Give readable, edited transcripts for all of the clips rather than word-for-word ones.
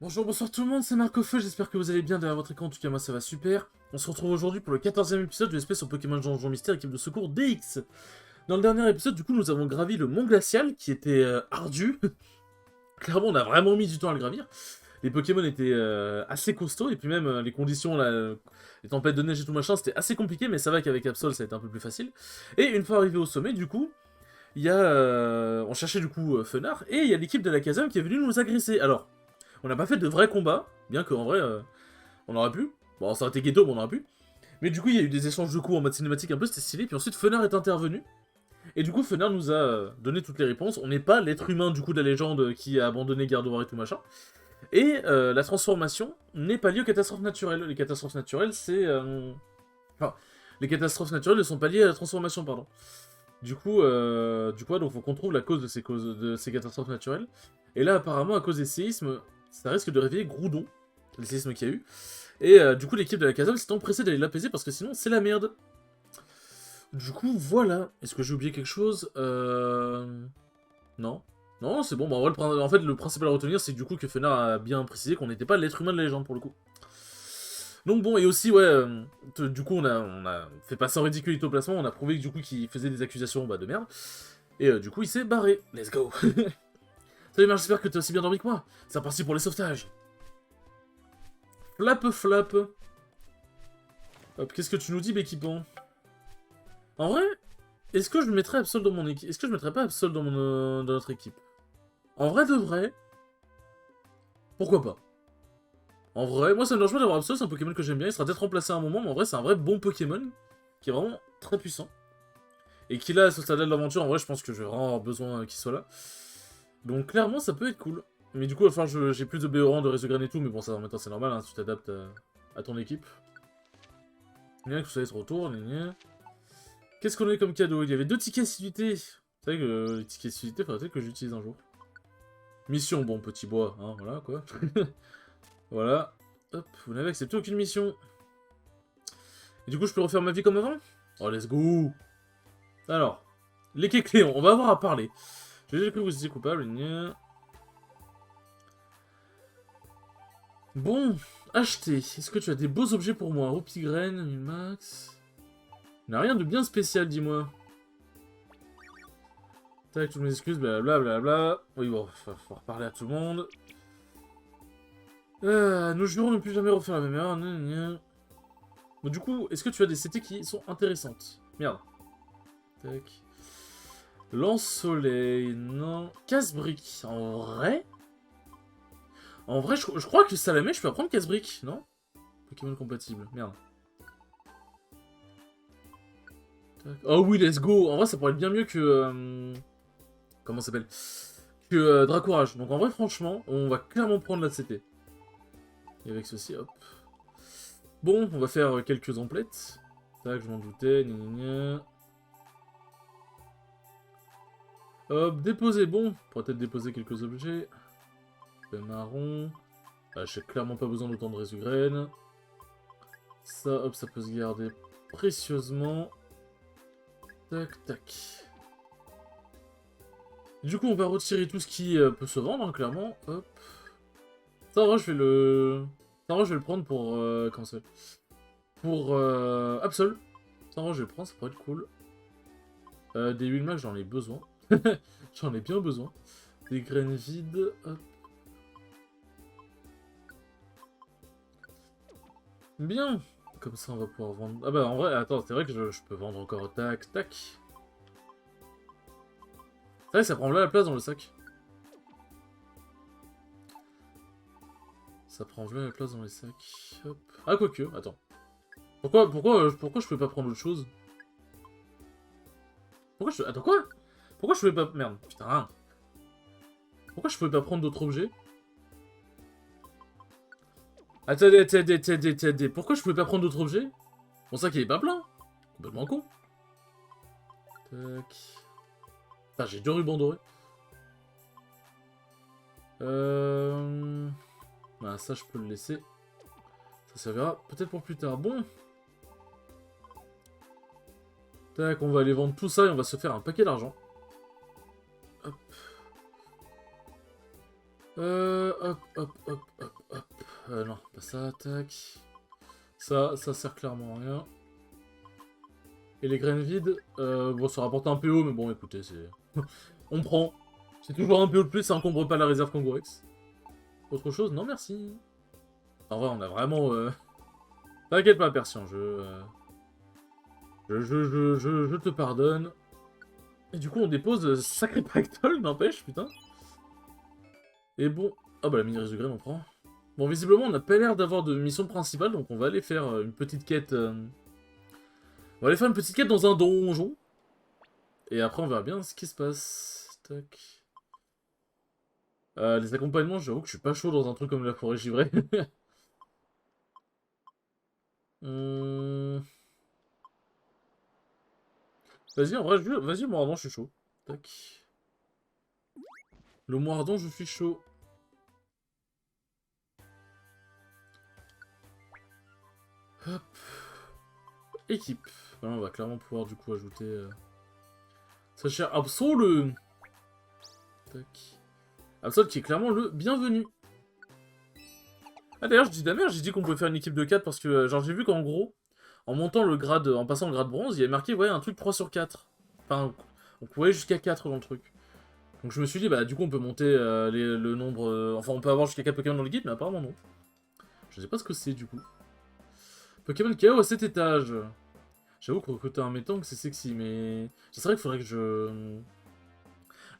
Bonjour, bonsoir tout le monde, c'est Marc Feu, j'espère que vous allez bien derrière votre écran, en tout cas moi ça va super. On se retrouve aujourd'hui pour le 14e épisode de l'espèce au Pokémon Donjon Mystère, équipe de secours DX. Dans le dernier épisode, du coup, nous avons gravi le mont glacial, qui était ardu. Clairement, on a vraiment mis du temps à le gravir. Les Pokémon étaient assez costauds, et puis même les conditions, là, les tempêtes de neige et tout machin, c'était assez compliqué, mais ça va qu'avec Absol, ça a été un peu plus facile. Et une fois arrivé au sommet, du coup, il y a... on cherchait du coup Fenard, et il y a l'équipe de la Kazam qui est venue nous agresser. Alors, on n'a pas fait de vrais combats, bien qu'en vrai, on aurait pu. Bon, ça aurait été ghetto, mais on aurait pu. Mais du coup, il y a eu des échanges de coups en mode cinématique un peu, c'était stylé. Puis ensuite, Fenard est intervenu. Et du coup, Fenard nous a donné toutes les réponses. On n'est pas l'être humain du coup de la légende qui a abandonné Gardevoir et tout machin. Et la transformation n'est pas liée aux catastrophes naturelles. Les catastrophes naturelles, c'est... Enfin, les catastrophes naturelles ne sont pas liées à la transformation, pardon. Du coup, donc faut qu'on trouve la cause de ces catastrophes naturelles. Et là, apparemment, à cause des séismes, ça risque de réveiller Groudon, les séismes qu'il y a eu. Et du coup, l'équipe de la Casale s'est empressée d'aller l'apaiser parce que sinon, c'est la merde. Du coup, voilà. Est-ce que j'ai oublié quelque chose Non. Non, c'est bon. Bah, en fait, le principal à retenir, c'est du coup que Fenard a bien précisé qu'on n'était pas l'être humain de la légende pour le coup. Donc bon, et aussi, ouais, du coup, on a fait passer en ridicule au placement, on a prouvé que du coup, qu'il faisait des accusations de merde. Et du coup, il s'est barré. Let's go. Salut Marc, j'espère que t'es aussi bien dormi que moi. C'est reparti pour les sauvetages. Flap, flap. Hop, qu'est-ce que tu nous dis, Béquipon? En vrai, est-ce que je mettrais Absol dans mon équipe? Est-ce que je mettrais pas Absol dans notre équipe? En vrai de vrai, pourquoi pas? En vrai, moi ça me dérange pas d'avoir Absol, c'est un Pokémon que j'aime bien, il sera peut-être remplacé à un moment, mais en vrai c'est un vrai bon Pokémon, qui est vraiment très puissant. Et qui là, à ce stade-là de l'aventure, en vrai je pense que je vais vraiment avoir besoin qu'il soit là. Donc clairement ça peut être cool. Mais du coup, enfin, j'ai plus de Béoran, de Resograin et tout, mais bon ça en même temps c'est normal, hein, si tu t'adaptes à ton équipe. Bien que vous savez se retourne, Qu'est-ce qu'on a eu comme cadeau? Il y avait 2 tickets assiduité. C'est vrai que les tickets assiduité, faudrait peut-être que j'utilise un jour. Mission, bon, petit bois, hein, voilà, quoi. Voilà. Hop, vous n'avez accepté aucune mission. Et du coup, je peux refaire ma vie comme avant? Oh, let's go. Alors, les Kecléons, on va avoir à parler. J'ai déjà cru que vous étiez coupable, Bon, acheter. Est-ce que tu as des beaux objets pour moi? Ropigraine, max... Il n'y a rien de bien spécial, dis-moi. Tac, toutes mes excuses, blablabla. Bla. Oui, bon, faut reparler à tout le monde. Nous jurons ne plus jamais refaire la même erreur. Bon, du coup, est-ce que tu as des CT qui sont intéressantes? Merde. Tac. Lance-soleil, non. Casse-brique. En vrai, je crois que Salamé, je peux apprendre casse-brique, non? Pokémon compatible, merde. Tac. Oh oui, let's go. En vrai, ça pourrait être bien mieux que... comment ça s'appelle? Que Dracourage. Donc en vrai, franchement, on va clairement prendre la CT. Et avec ceci, hop. Bon, on va faire quelques emplettes. Tac, je m'en doutais, Hop, déposer, bon. On pourrait peut-être déposer quelques objets. Le marron. Ah, j'ai clairement pas besoin d'autant de résugraines. Ça, hop, ça peut se garder précieusement. Tac, tac. Du coup, on va retirer tout ce qui peut se vendre, hein, clairement. Hop. Ça, en vrai, je vais le... Ça, en vrai, je vais le prendre pour... comment ça s'appelle? Pour Absol. Ça, en vrai, je vais le prendre, ça pourrait être cool. Des huiles max, j'en ai besoin. J'en ai bien besoin. Des graines vides, hop. Bien. Comme ça, on va pouvoir vendre... Ah bah, en vrai, attends, c'est vrai que je peux vendre encore. Tac, tac. C'est vrai que ça prend là la place dans le sac. Ça prend là la place dans les sacs. Hop. Ah, quoique, attends. Pourquoi je peux pas prendre autre chose? Attends, quoi? Pourquoi je pouvais pas... Merde, putain. Pourquoi je pouvais pas prendre d'autres objets? Attendez. Pourquoi je pouvais pas prendre d'autres objets? Mon sac il est pas plein. Complètement con. Tac. Putain, j'ai 2 rubans dorés. Bah, ça, je peux le laisser. Ça servira peut-être pour plus tard. Bon. Tac, on va aller vendre tout ça et on va se faire un paquet d'argent. Hop. Hop. Non, pas ça, tac. Ça sert clairement à rien. Et les graines vides, bon, ça rapporte un PO, mais bon, écoutez, c'est... On prend. C'est toujours un PO de plus, ça encombre pas la réserve Kangourex. Autre chose? Non, merci. En vrai, on a vraiment... T'inquiète pas, Persian, je te pardonne. Et du coup, on dépose sacré pactole, n'empêche, putain. Et bon... Ah bah, la mini de graines, on prend. Bon, visiblement, on n'a pas l'air d'avoir de mission principale, donc on va aller faire une petite quête... On va aller faire une petite quête dans un donjon. Et après, on verra bien ce qui se passe. Tac. Les accompagnements, j'avoue que je suis pas chaud dans un truc comme la forêt givrée. Hum... Vas-y, en vrai, vas-y, Moardon, je suis chaud. Tac. Le Moardon, je suis chaud. Hop. Équipe. Voilà, on va clairement pouvoir du coup ajouter... sa chère Absol. Tac. Absol qui est clairement le bienvenu. Ah d'ailleurs, je dis de la merde, j'ai dit qu'on pouvait faire une équipe de 4 parce que, genre, j'ai vu qu'en gros, en montant le grade, en passant le grade bronze, il y avait marqué, ouais, un truc 3 sur 4. Enfin, on pouvait jusqu'à 4 dans le truc. Donc je me suis dit, bah du coup, on peut monter le nombre... enfin, on peut avoir jusqu'à 4 Pokémon dans l'équipe, mais apparemment non. Je sais pas ce que c'est, du coup. Pokémon KO à 7 étages. J'avoue que recruter un Metang, c'est sexy, mais... C'est vrai qu'il faudrait que je...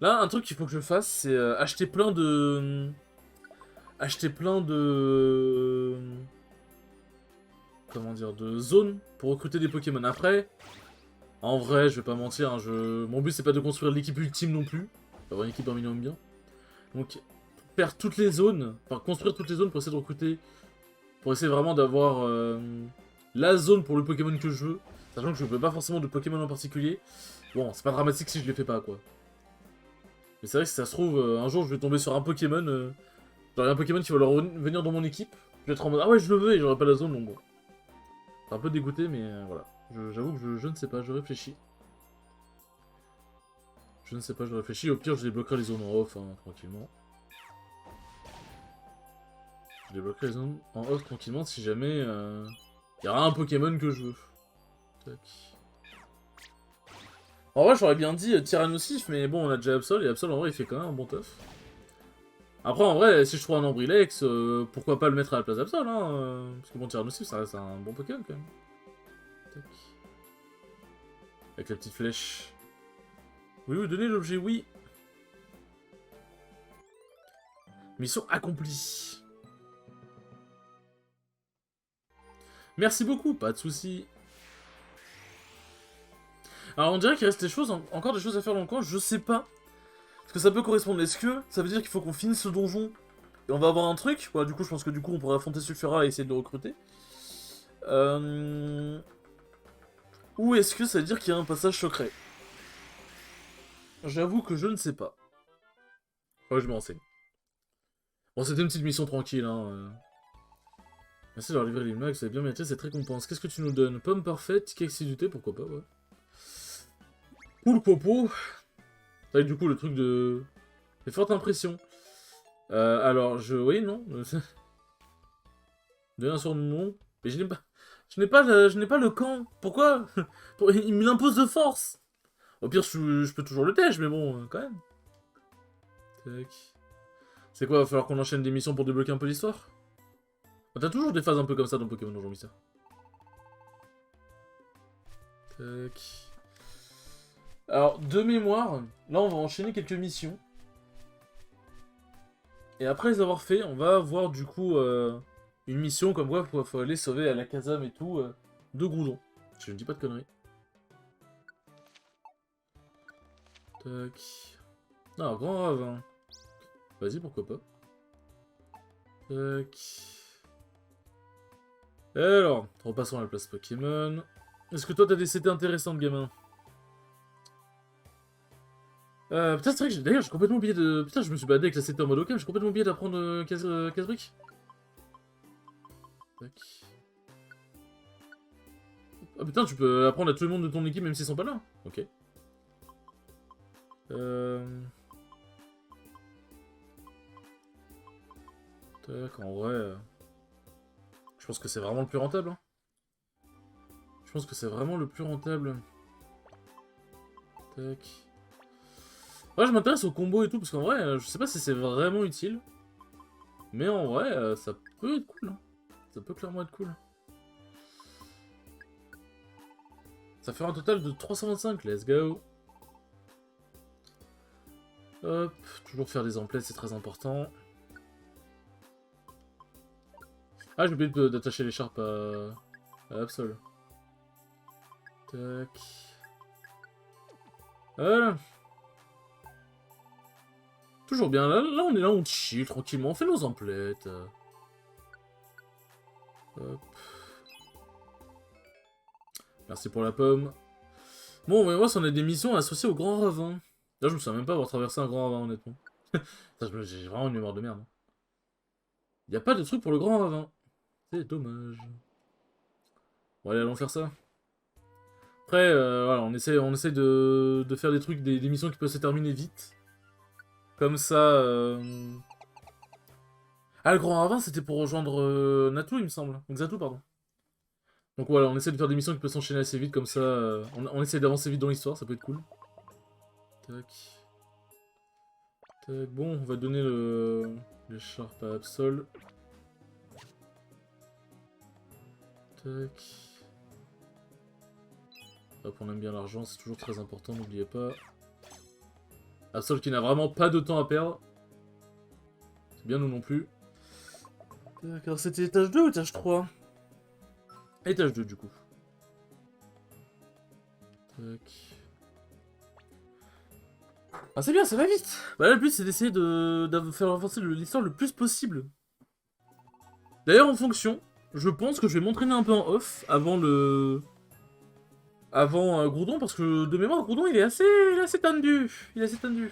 Là, un truc qu'il faut que je fasse, c'est acheter plein de... Acheter plein de... Comment dire, de zones pour recruter des Pokémon. Après, en vrai, je vais pas mentir, hein, mon but c'est pas de construire l'équipe ultime non plus. Avoir une équipe un minimum bien. Donc, faire toutes les zones, enfin construire toutes les zones pour essayer de recruter, pour essayer vraiment d'avoir la zone pour le Pokémon que je veux. Sachant que je veux pas forcément de Pokémon en particulier. Bon, c'est pas dramatique si je les fais pas, quoi. Mais c'est vrai que si ça se trouve, un jour je vais tomber sur un Pokémon, genre un Pokémon qui va venir dans mon équipe. Je vais être en mode, ah ouais, je le veux et j'aurai pas la zone, donc bon. C'est un peu dégoûté, mais voilà. J'avoue que je ne sais pas, je réfléchis. Je ne sais pas, je réfléchis. Au pire, je débloquerai les zones en off, hein, tranquillement. Je débloquerai les zones en off tranquillement si jamais il y aura un Pokémon que je veux. Tac. En vrai, j'aurais bien dit Tyrannosif, mais bon, on a déjà Absol, et Absol, en vrai, il fait quand même un bon teuf. Après, en vrai, si je trouve un Ambrilex, pourquoi pas le mettre à la place d'Absol, hein parce que bon, Tyrannosif, ça reste un bon Pokémon, quand même. Tac. Avec la petite flèche. Oui, oui, donnez l'objet, oui. Mission accomplie. Merci beaucoup, pas de soucis. Alors, on dirait qu'il reste encore des choses à faire dans le coin, je sais pas. Parce que ça peut correspondre. Est-ce que ça veut dire qu'il faut qu'on finisse ce donjon et on va avoir un truc? Ouais, du coup, je pense que du coup, on pourrait affronter Sulfura et essayer de le recruter. Ou est-ce que ça veut dire qu'il y a un passage secret? J'avoue que je ne sais pas. Ouais, je me renseigne. Bon, c'était une petite mission tranquille, hein. Merci d'avoir livré les mags, vous avez bien mérité cette récompense. Qu'est-ce que tu nous donnes? Pomme parfaite, ticket acidité, pourquoi pas, ouais. Cool popo. Ça du coup, le truc de... fait forte impression. Alors, oui, non. Donner un surnom. Mais je n'ai pas... Je n'ai pas le camp. Pourquoi? Il me l'impose de force. Au pire, je peux toujours le tèche, mais bon, quand même. Tac. C'est quoi, va falloir qu'on enchaîne des missions pour débloquer un peu l'histoire? T'as toujours des phases un peu comme ça dans Pokémon Donjon Mystère. Tac. Alors, de mémoire, là on va enchaîner quelques missions. Et après les avoir fait, on va voir du coup une mission comme quoi il faut aller sauver à la Kazam et tout de Groudon. Je ne dis pas de conneries. Tac. Ah, grand ravin. Vas-y, pourquoi pas. Tac. Et alors, repassons à la place Pokémon. Est-ce que toi t'as des CT intéressantes, gamin? Putain, c'est vrai que d'ailleurs j'ai complètement oublié de... Putain, je me suis baladé avec la CT en mode OK, j'ai complètement oublié d'apprendre Casse-Brique. Tac. Ah putain, tu peux apprendre à tout le monde de ton équipe même s'ils sont pas là. Ok. Tac, en vrai... Je pense que c'est vraiment le plus rentable. Hein. Je pense que c'est vraiment le plus rentable. Tac. Ouais, je m'intéresse au combo et tout, parce qu'en vrai, je sais pas si c'est vraiment utile. Mais en vrai, ça peut être cool. Hein. Ça peut clairement être cool. Ça fait un total de 325, let's go. Hop, toujours faire des emplettes, c'est très important. Ah, j'ai oublié d'attacher l'écharpe à Absol. Tac. Voilà. Toujours bien, là on est là, on chill tranquillement, on fait nos emplettes. Hop. Merci pour la pomme. Bon, on va voir si on a des missions associées au Grand Ravin. Là, je me souviens même pas avoir traversé un Grand Ravin, honnêtement. J'ai vraiment une mémoire de merde. Il n'y a pas de truc pour le Grand Ravin. C'est dommage. Bon, allez, allons faire ça. Après, voilà, on essaie de faire des trucs, des missions qui peuvent se terminer vite. Comme ça... Ah, le Grand Ravin, c'était pour rejoindre Natu, il me semble. Xatu, pardon. Donc voilà, on essaie de faire des missions qui peuvent s'enchaîner assez vite, comme ça, on essaie d'avancer vite dans l'histoire, ça peut être cool. Tac. Tac, bon, on va donner l'écharpe à Absol. Tac. Hop, on aime bien l'argent, c'est toujours très important, n'oubliez pas. Absol qui n'a vraiment pas de temps à perdre. C'est bien nous non plus. D'accord, c'était étage 2 ou étage 3? Étage 2 du coup. Tac. Ah c'est bien, ça va vite. Bah là le but c'est d'essayer de faire avancer l'histoire le plus possible. D'ailleurs en fonction, je pense que je vais m'entraîner un peu en off avant Groudon, parce que de mémoire Groudon il est assez tendu. Il est assez tendu.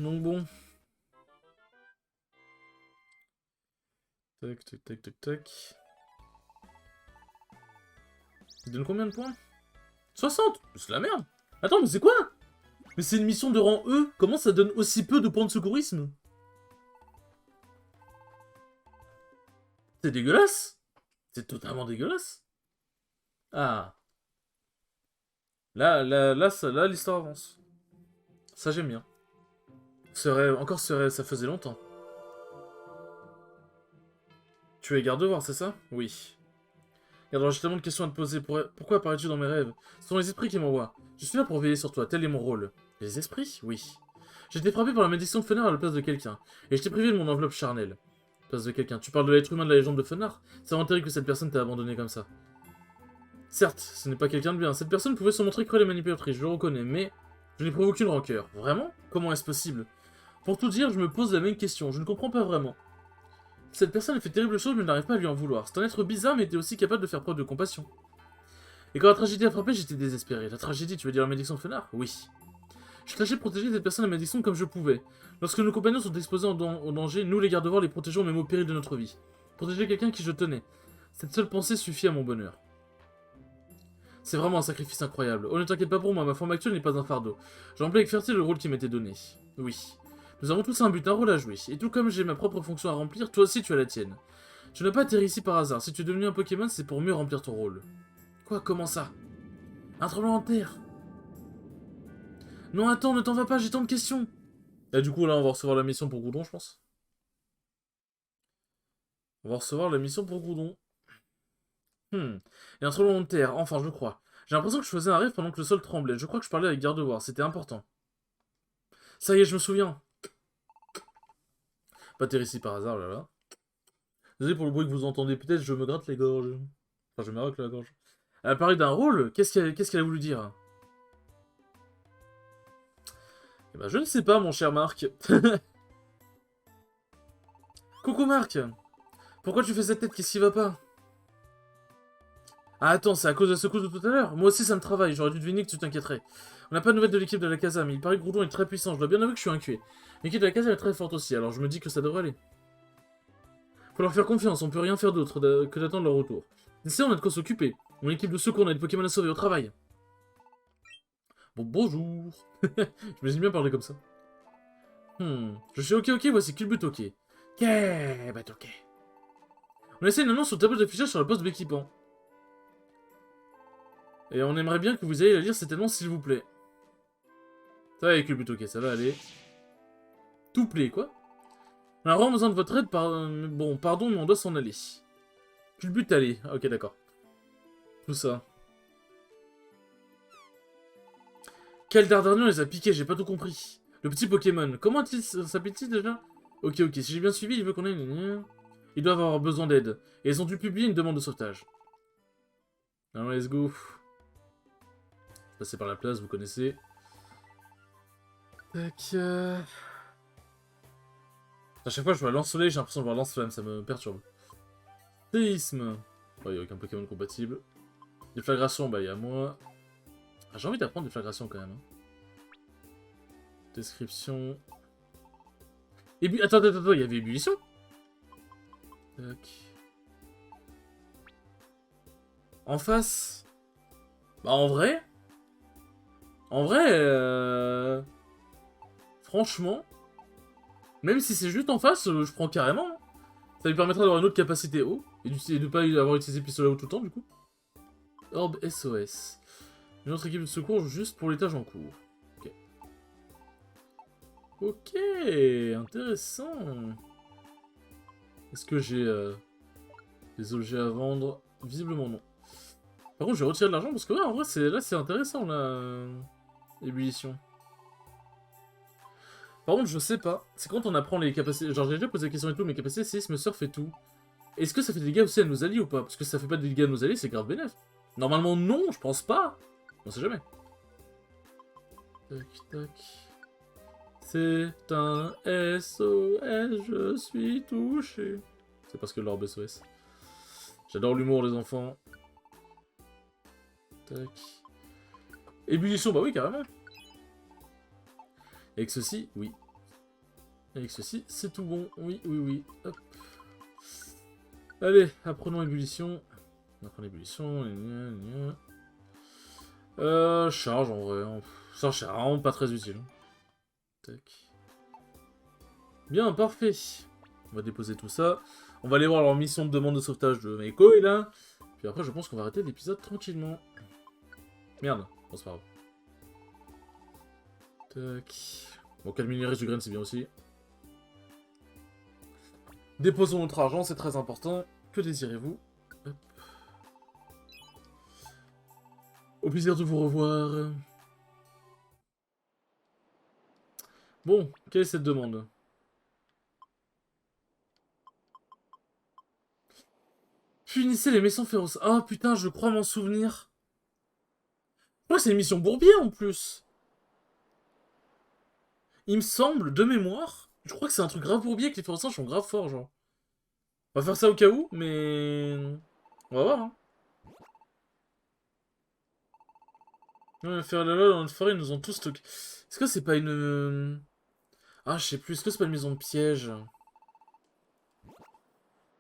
Donc bon. Tac, tac, tac, tac, tac. Il donne combien de points? 60. C'est la merde. Attends, mais c'est quoi? Mais c'est une mission de rang E. Comment ça donne aussi peu de points de secourisme? C'est dégueulasse. C'est totalement dégueulasse. Ah. Là, l'histoire avance. Ça, j'aime bien. Ça faisait longtemps. Tu es garde-voir, c'est ça? Oui. Alors, j'ai tellement de questions à te poser. Pourquoi apparais-tu dans mes rêves? Ce sont les esprits qui m'envoient. Je suis là pour veiller sur toi, tel est mon rôle. Les esprits? Oui. J'ai été frappé par la malédiction de Fenard à la place de quelqu'un. Et je t'ai privé de mon enveloppe charnelle. Place de quelqu'un. Tu parles de l'être humain de la légende de Fenard? C'est vraiment terrible que cette personne t'ait abandonné comme ça. Certes, ce n'est pas quelqu'un de bien. Cette personne pouvait se montrer cruelle et manipulatrice, je le reconnais, mais je n'ai provoqué aucune rancœur. Vraiment? Comment est-ce possible? Pour tout dire, je me pose la même question. Je ne comprends pas vraiment. Cette personne a fait de terribles choses, mais je n'arrive pas à lui en vouloir. C'est un être bizarre, mais était aussi capable de faire preuve de compassion. Et quand la tragédie a frappé, j'étais désespéré. La tragédie, tu veux dire la malédiction de Fenard? Oui. Je tâchais de protéger cette personne à la malédiction comme je pouvais. Lorsque nos compagnons sont exposés au danger, nous les gardes-voir les protégeons même au péril de notre vie. Protéger quelqu'un qui je tenais. Cette seule pensée suffit à mon bonheur. C'est vraiment un sacrifice incroyable. Oh, ne t'inquiète pas pour moi, ma forme actuelle n'est pas un fardeau. J'ai rempli avec fierté le rôle qui m'était donné. Oui. Nous avons tous un but, un rôle à jouer. Et tout comme j'ai ma propre fonction à remplir, toi aussi tu as la tienne. Tu n'as pas atterri ici par hasard. Si tu es devenu un Pokémon, c'est pour mieux remplir ton rôle. Quoi? Comment ça? Un tremblement de terre? Non, attends, ne t'en vas pas, j'ai tant de questions. Et du coup, là, on va recevoir la mission pour Groudon, je pense. On va recevoir la mission pour Groudon. Et un tremblement de terre, enfin, je crois. J'ai l'impression que je faisais un rêve pendant que le sol tremblait. Je crois que je parlais avec Gardevoir, c'était important. Ça y est, je me souviens. Pas terre ici par hasard, là là. Désolé pour le bruit que vous entendez, peut-être je me gratte les gorges. Enfin, je me racle la gorge. Elle a parlé d'un rôle, qu'est-ce qu'elle a voulu dire? Eh ben, je ne sais pas, mon cher Marc. Coucou Marc. Pourquoi tu fais cette tête? Qu'est-ce qui va pas? Ah attends, c'est à cause de la secousse de tout à l'heure? Moi aussi ça me travaille, j'aurais dû deviner que tu t'inquiéterais. On n'a pas de nouvelles de l'équipe de la Casa, mais il paraît que Groudon est très puissant, je dois bien avouer que je suis inquiet. L'équipe de la Casa est très forte aussi, alors je me dis que ça devrait aller. Faut leur faire confiance, on peut rien faire d'autre que d'attendre leur retour. D'ici on a de quoi s'occuper. Mon équipe de secours, on a des Pokémon à sauver au travail. Bon, bonjour. J'imagine bien parler comme ça. Je suis ok, voici Culbut ok. Ok. On essaie une annonce au tableau d'affichage sur la poste d'équipement. Et on aimerait bien que vous ayez la lire cette annonce, s'il vous plaît. Ça va avec le but, ok, ça va aller. Tout plaît, quoi. On a vraiment besoin de votre aide, bon, pardon, mais on doit s'en aller. Puis le but, aller. Ok, d'accord. Tout ça. Quel Dardarnion les a piqués, j'ai pas tout compris. Le petit Pokémon, comment s'appelle-t-il déjà? Ok, si j'ai bien suivi, il veut qu'on ait une... Ils doivent avoir besoin d'aide. Et ils ont dû publier une demande de sauvetage. Alors, let's go. Passer par la place, vous connaissez. Tac. À chaque fois que je vois lance-soleil, j'ai l'impression de voir lance-flamme, ça me perturbe. Séisme. Oh, il n'y a aucun Pokémon compatible. Déflagration, bah il y a moi. Ah, j'ai envie d'apprendre déflagration quand même. Hein. Description. Attends, il y avait ébullition. Tac. En face. Bah en vrai. Franchement. Même si c'est juste en face, je prends carrément. Hein. Ça lui permettra d'avoir une autre capacité eau. Et de ne pas avoir utilisé pistolet eau tout le temps du coup. Orbe SOS. Une autre équipe de secours juste pour l'étage en cours. Ok. Ok, intéressant. Est-ce que j'ai des objets à vendre? Visiblement non. Par contre, je vais retirer de l'argent parce que ouais, en vrai, là c'est intéressant la ébullition. Par contre, je sais pas. C'est quand on apprend les capacités. Genre, j'ai déjà posé la question et tout, mes capacités, séisme, surf et tout. Est-ce que ça fait des dégâts aussi à nos alliés ou pas? Parce que si ça fait pas des dégâts à nos alliés, c'est grave bénéf. Normalement, non, je pense pas. On sait jamais. Tac, tac. C'est un SOS, je suis touché. C'est parce que l'orbe SOS. J'adore l'humour, les enfants. Tac. Ébullition, bah oui, carrément. Avec ceci, oui. Avec ceci, c'est tout bon. Oui. Hop. Allez, apprenons ébullition. On apprend l'ébullition. Charge en vrai. Ça, c'est vraiment pas très utile. Tac. Bien, parfait. On va déposer tout ça. On va aller voir leur mission de demande de sauvetage de mes couilles, là. Puis après, je pense qu'on va arrêter l'épisode tranquillement. Merde. Bon, c'est pas grave. Tac. Bon, quel mini du grain, c'est bien aussi. Déposons notre argent, c'est très important. Que désirez-vous? Au plaisir de vous revoir. Bon, quelle est cette demande? Punissez les méchants féroces. Ah putain, je crois m'en souvenir. Ouais, c'est une mission Bourbier en plus. Il me semble, de mémoire, je crois que c'est un truc grave Bourbier que les féroces sont grave forts, genre. On va faire ça au cas où, mais... On va voir, hein. Ouais, faire la loi dans notre forêt, ils nous ont tous stocké. Est-ce que c'est pas une... Ah, je sais plus, est-ce que c'est pas une maison de piège?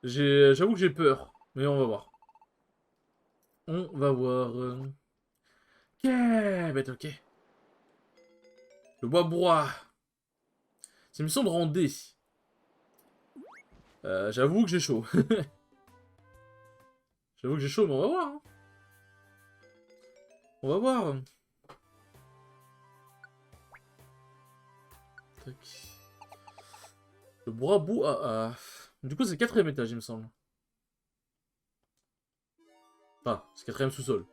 J'avoue que j'ai peur, mais on va voir. On va voir... Ok, bah ok. Le bois. C'est une mission de randé. J'avoue que j'ai chaud. J'avoue que j'ai chaud, mais on va voir. Hein. On va voir. Tac. Le bois. Du coup, c'est le 4ème étage, il me semble. Enfin, c'est 4ème sous-sol.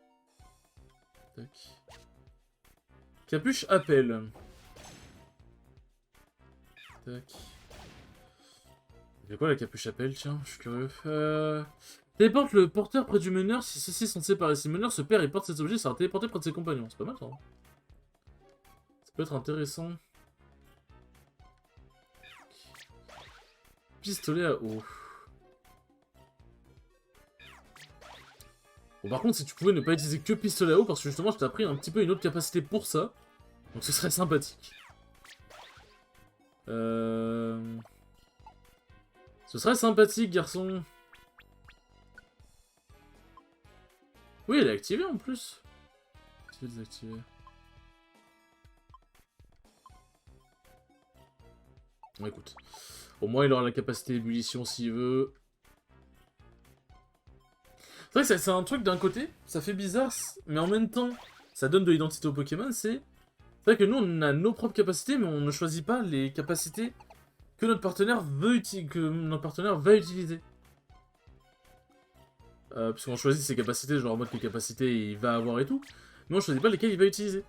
Tac. Capuche appel. Tac. C'est quoi la capuche appel, tiens? Je suis curieux. Téléporte le porteur près du meneur si ceux-ci sont séparés. Si le meneur se perd et porte cet objet, ça va téléporter près de ses compagnons. C'est pas mal, ça. Hein. Ça peut être intéressant. Pistolet à eau. Bon, par contre, si tu pouvais ne pas utiliser que pistolet à eau, parce que justement, je t'ai appris un petit peu une autre capacité pour ça. Donc ce serait sympathique. Ce serait sympathique, garçon. Oui, elle est activée en plus. Je vais désactiver. Bon, écoute. Au moins, il aura la capacité d'ébullition s'il veut. C'est vrai que c'est un truc d'un côté, ça fait bizarre, mais en même temps, ça donne de l'identité au Pokémon, c'est... C'est vrai que nous, on a nos propres capacités, mais on ne choisit pas les capacités que notre partenaire va utiliser. Puisqu'on choisit ses capacités, genre en mode quelles capacités il va avoir et tout, mais on choisit pas lesquelles il va utiliser.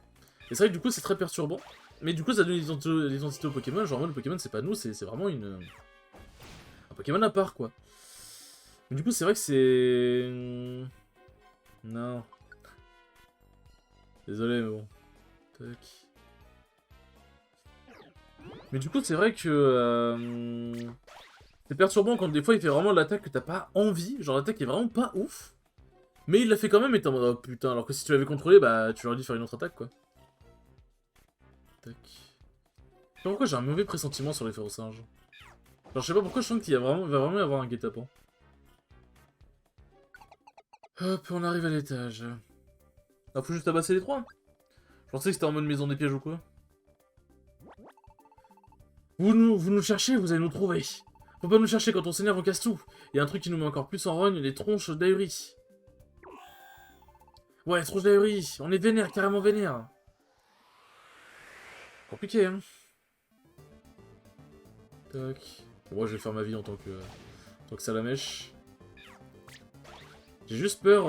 Et c'est vrai que du coup, c'est très perturbant. Mais du coup, ça donne l'identité au Pokémon, genre en mode le Pokémon, c'est pas nous, c'est vraiment un Pokémon à part, quoi. Mais du coup, c'est vrai que c'est... Non. Désolé, mais bon. Tac. Mais du coup, c'est vrai que... c'est perturbant quand des fois, il fait vraiment l'attaque que t'as pas envie. Genre, l'attaque est vraiment pas ouf. Mais il l'a fait quand même, et t'es en mode, oh putain, alors que si tu l'avais contrôlé, bah, tu leur dis de faire une autre attaque, quoi. Tac. Je sais pas pourquoi j'ai un mauvais pressentiment sur les férocinges. Genre, je sais pas pourquoi je sens qu'il va vraiment y avoir un guet-apens. Hop, on arrive à l'étage. Ah, faut juste tabasser les trois. Je pensais que c'était en mode maison des pièges ou quoi. Vous nous cherchez, vous allez nous trouver. Faut pas nous chercher quand on s'énerve, on casse tout. Et un truc qui nous met encore plus en rogne, les tronches d'ahuri. Ouais, tronches d'ahuri, on est vénère, carrément vénère. Compliqué, hein. Tac. Bon, moi, je vais faire ma vie en tant que salamèche. J'ai juste peur,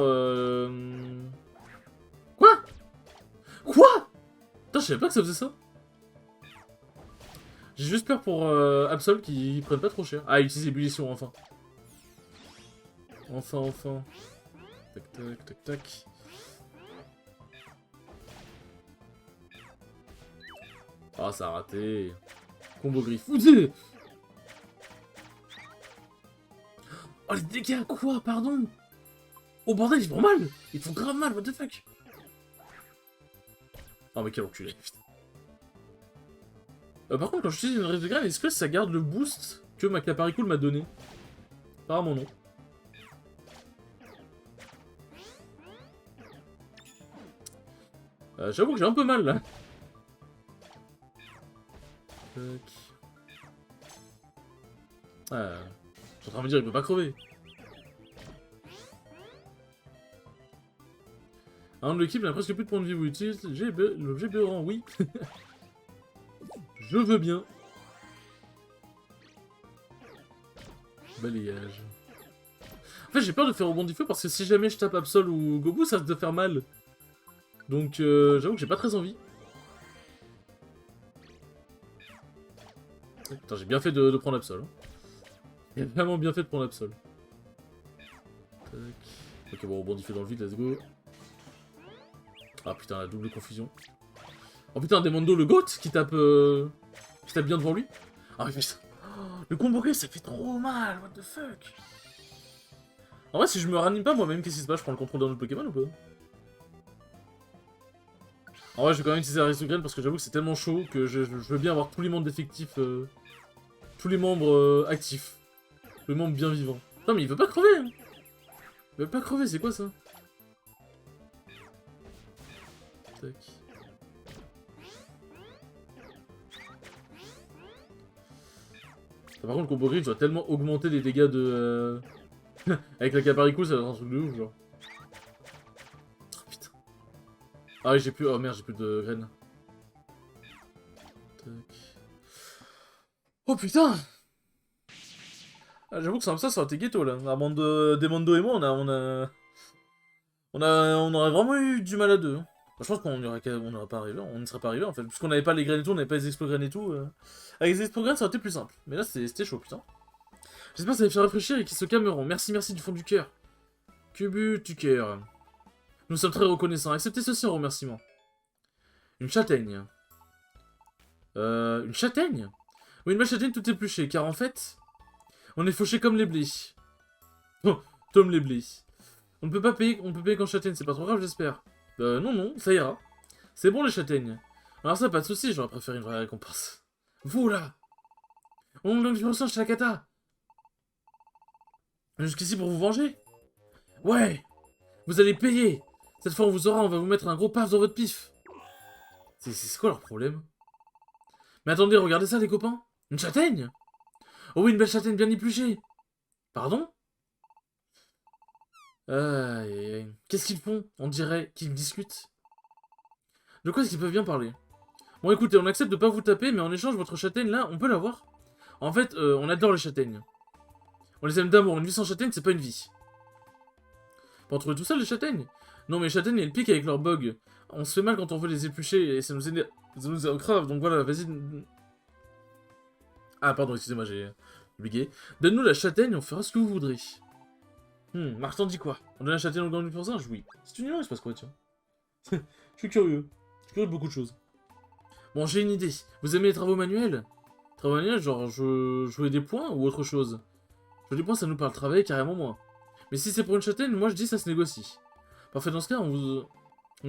Quoi? Quoi? Putain, je savais pas que ça faisait ça. J'ai juste peur pour Absol qui prenne pas trop cher. Ah, il utilise ébullition, enfin. Enfin. Tac. Ah, ça a raté. Combo griffe. Oh, les dégâts, quoi? Pardon? Oh, bordel, ils font mal! Ils font grave mal, what the fuck? Oh, mais quel enculé, putain. Par contre, quand j'utilise une rive de graine, est-ce que ça garde le boost que ma Caparicool m'a donné? Apparemment non. J'avoue que j'ai un peu mal, là. Tac. Ah, je suis en train de me dire, il peut pas crever. Un de l'équipe n'a presque plus de points de vie, vous utilisez l'objet beurrant, oui. Je veux bien. Balayage. En fait, j'ai peur de faire rebond du feu parce que si jamais je tape Absol ou Gobu, ça va faire mal. Donc, j'avoue que j'ai pas très envie. Putain, j'ai bien fait de prendre Absol. Hein. J'ai vraiment bien fait de prendre Absol. Tac. Ok, bon, rebond du feu dans le vide, let's go. Ah putain, la double confusion. Oh putain, Demondo le GOAT qui tape bien devant lui. Ah mais putain. Oh, le combo griffe, ça fait trop mal, what the fuck. En vrai, si je me ranime pas moi-même, qu'est-ce qui se passe? Je prends le contrôle d'un autre Pokémon ou pas? En vrai, je vais quand même utiliser Aristocrate parce que j'avoue que c'est tellement chaud que je veux bien avoir tous les membres d'effectifs, tous les membres actifs. Tous les membres bien vivants. Non mais il veut pas crever hein. Il veut pas crever, c'est quoi ça? Tac. Par contre, le combo griffe doit tellement augmenter les dégâts de... Avec la Caparicool, ça va être un truc de ouf, genre. Oh putain. Ah oui, j'ai plus... Oh merde, j'ai plus de graines. Tac. Oh putain. Ah, j'avoue que ça aurait été ghetto, là. Demondo et moi, on aurait vraiment eu du mal à deux. Hein. Je pense qu'on n'aurait pas arrivé, on n'y serait pas arrivé, en fait. Puisqu'on n'avait pas les graines et tout, on n'avait pas les explogrènes et tout. Avec les explogrènes, ça aurait été plus simple. Mais là, c'était chaud, putain. J'espère que ça va les faire réfléchir et qu'ils se calmeront. Merci du fond du cœur. Que but du cœur. Nous sommes très reconnaissants. Acceptez ceci en remerciement. Une châtaigne. Une châtaigne? Oui, une belle châtaigne tout épluchée, car en fait, on est fauché comme les blés. Oh, Tom les blés. On peut payer qu'en châtaigne, c'est pas trop grave, j'espère. Non, ça ira. C'est bon les châtaignes. Alors ça, pas de soucis, j'aurais préféré une vraie récompense. Vous là! On donc je ressens chez la kata. Jusqu'ici pour vous venger? Ouais! Vous allez payer! Cette fois on vous aura, on va vous mettre un gros paf dans votre pif. C'est quoi leur problème? Mais attendez, regardez ça les copains! Une châtaigne? Oh oui, une belle châtaigne bien épluchée! Pardon? Aïe, aïe, aïe. Qu'est-ce qu'ils font? On dirait qu'ils discutent. De quoi est-ce qu'ils peuvent bien parler? Bon, écoutez, on accepte de pas vous taper, mais en échange, votre châtaigne, là, on peut l'avoir? En fait, on adore les châtaignes. On les aime d'amour. Une vie sans châtaigne, c'est pas une vie. Pour en trouver tout seul, les châtaignes? Non, mais les châtaignes, elles piquent avec leur bug. On se fait mal quand on veut les éplucher, et ça nous énerve. Ça nous énerve grave, donc voilà, vas-y. Ah, pardon, excusez-moi, j'ai bugué. Donne-nous la châtaigne, on fera ce que vous voudrez. Marc t'en dit quoi? On donne la châtaigne au grand du singe? Oui. C'est une il se passe quoi, tiens? Je suis curieux. Je suis curieux de beaucoup de choses. Bon, j'ai une idée. Vous aimez les travaux manuels? Travaux manuels, genre, jouer des points ou autre chose? Jouer des points, ça nous parle. Travailler, carrément moins. Mais si c'est pour une châtaigne, moi je dis ça se négocie. Parfait, dans ce cas, on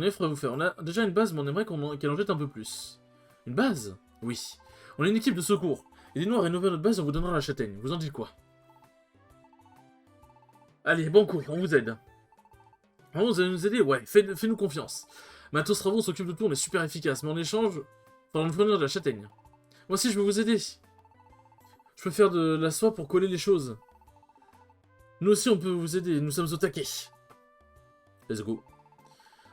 offre à vous faire. On a déjà une base, mais on aimerait qu'elle en jette un peu plus. Une base? Oui. On est une équipe de secours. Aidez-nous à rénover notre base, on vous donnera la châtaigne. Vous en dites quoi? Allez, bon coup, on vous aide. Vraiment, vous allez nous aider? Ouais, fais-nous confiance. Matos Travaux, on s'occupe de tout, on est super efficace, mais en échange, faudra nous fournir de la châtaigne. Moi aussi, je veux vous aider. Je peux faire de la soie pour coller les choses. Nous aussi, on peut vous aider, nous sommes au taquet. Let's go.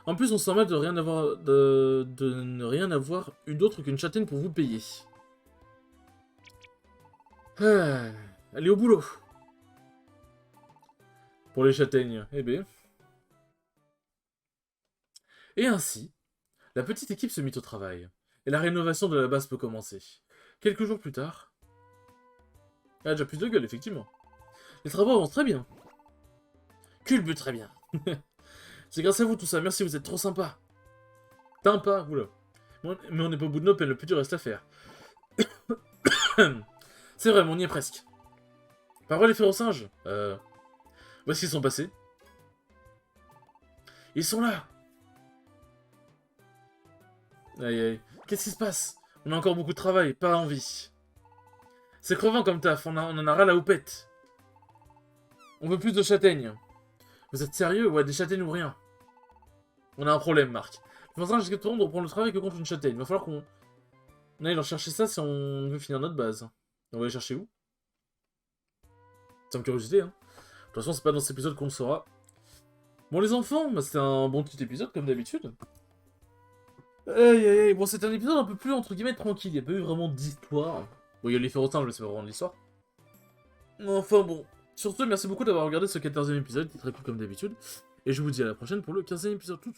En plus, on se sent mal de rien avoir, de ne rien avoir eu d'autre qu'une châtaigne pour vous payer. Ah, allez au boulot. Pour les châtaignes, eh ben. Et ainsi, la petite équipe se mit au travail, et la rénovation de la base peut commencer. Quelques jours plus tard... Elle a déjà plus de gueule, effectivement. Les travaux avancent très bien. Culbut, très bien. C'est grâce à vous tout ça, merci, vous êtes trop sympa. Sympa, oula. Mais on n'est pas au bout de nos peines, le plus dur reste à faire. C'est vrai, mais on y est presque. Pas vrai, les férocinges Où est-ce qu'ils sont passés? Ils sont là. Aïe aïe. Qu'est-ce qui se passe? On a encore beaucoup de travail, pas envie. C'est crevant comme taf, on en a ras la houppette. On veut plus de châtaignes. Vous êtes sérieux? Ouais, des châtaignes ou rien. On a un problème, Marc. Le forçage risque de reprendre le travail que contre une châtaigne. Il va falloir qu'on aille leur chercher ça si on veut finir notre base. On va aller chercher où? Sans curiosité, hein. De toute façon, c'est pas dans cet épisode qu'on le saura. Bon, les enfants, bah, c'était un bon petit épisode, comme d'habitude. Aïe, aïe, aïe. Bon, c'était un épisode un peu plus, entre guillemets, tranquille. Il n'y a pas eu vraiment d'histoire. Bon, il y a les férocinges, mais c'est pas vraiment de l'histoire. Enfin, bon. Sur ce, merci beaucoup d'avoir regardé ce 14e épisode, qui est très cool comme d'habitude. Et je vous dis à la prochaine pour le 15e épisode. Tout.